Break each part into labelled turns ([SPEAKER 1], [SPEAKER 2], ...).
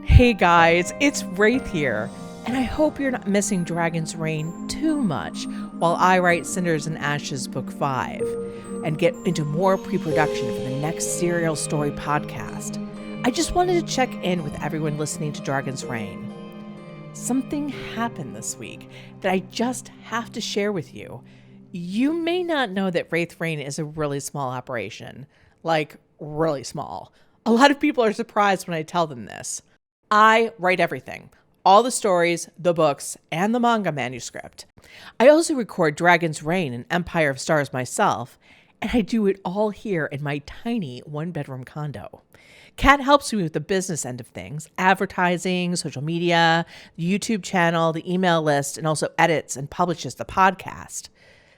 [SPEAKER 1] Hey guys, it's Raythe here, and I hope you're not missing Dragon's Reign too much while I write Cinders and Ashes Book 5 and get into more pre-production for the next serial story podcast. I just wanted to check in with everyone listening to Dragon's Reign. Something happened this week that I just have to share with you. You may not know that Raythe Reign is a really small operation. Like, really small. A lot of people are surprised when I tell them this. I write everything. All the stories, the books, and the manga manuscript. I also record Dragon's Reign and Empire of Stars myself, and I do it all here in my tiny one-bedroom condo. Kat helps me with the business end of things, advertising, social media, the YouTube channel, the email list, and also edits and publishes the podcast.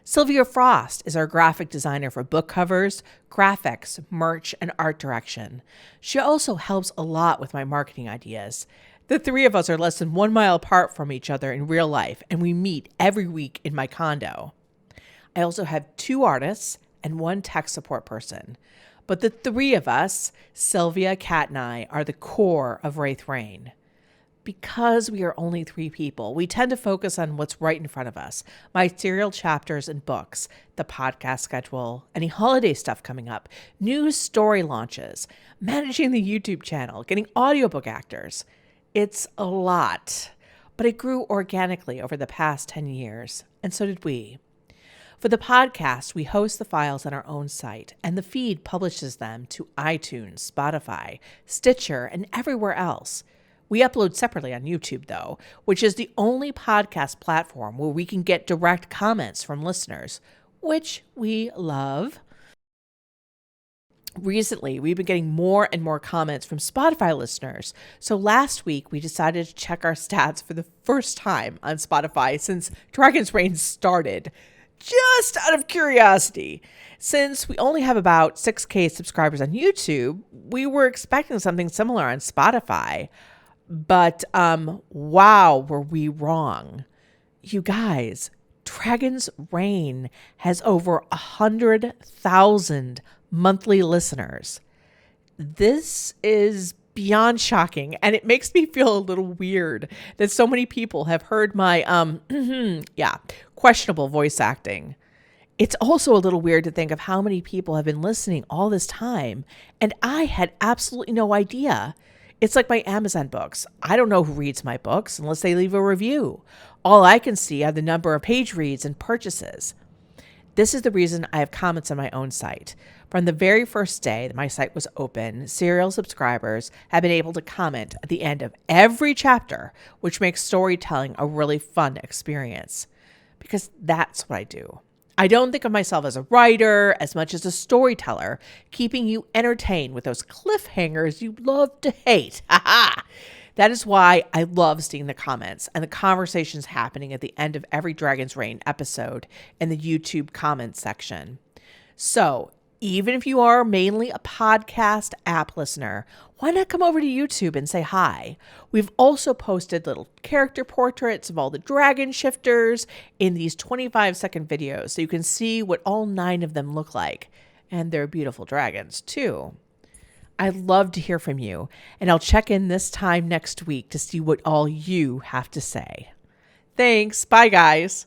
[SPEAKER 1] Sylvia Frost is our graphic designer for book covers, graphics, merch, and art direction. She also helps a lot with my marketing ideas. The three of us are less than 1 mile apart from each other in real life, and we meet every week in my condo. I also have 2 artists and 1 tech support person. But the 3 of us, Sylvia, Kat, and I, are the core of Raythe Reign. Because we are only 3 people, we tend to focus on what's right in front of us. My serial chapters and books, the podcast schedule, any holiday stuff coming up, new story launches, managing the YouTube channel, getting audiobook actors. It's a lot, but it grew organically over the past 10 years, and so did we. For the podcast, we host the files on our own site, and the feed publishes them to iTunes, Spotify, Stitcher, and everywhere else. We upload separately on YouTube, though, which is the only podcast platform where we can get direct comments from listeners, which we love. Recently, we've been getting more and more comments from Spotify listeners. So last week, we decided to check our stats for the first time on Spotify since Dragon's Reign started, just out of curiosity. Since we only have about 6K subscribers on YouTube, we were expecting something similar on Spotify. But, wow, were we wrong. You guys, Dragon's Reign has over 100,000 monthly listeners. This is beyond shocking, and it makes me feel a little weird that so many people have heard my, questionable voice acting. It's also a little weird to think of how many people have been listening all this time, and I had absolutely no idea. It's like my Amazon books. I don't know who reads my books unless they leave a review. All I can see are the number of page reads and purchases. This is the reason I have comments on my own site. From the very first day that my site was open, serial subscribers have been able to comment at the end of every chapter, which makes storytelling a really fun experience. Because that's what I do. I don't think of myself as a writer as much as a storyteller, keeping you entertained with those cliffhangers you love to hate. That is why I love seeing the comments and the conversations happening at the end of every Dragon's Reign episode in the YouTube comments section. So, even if you are mainly a podcast app listener, why not come over to YouTube and say hi? We've also posted little character portraits of all the dragon shifters in these 25-second videos so you can see what all 9 of them look like. And they're beautiful dragons, too. I'd love to hear from you, and I'll check in this time next week to see what all you have to say. Thanks. Bye, guys.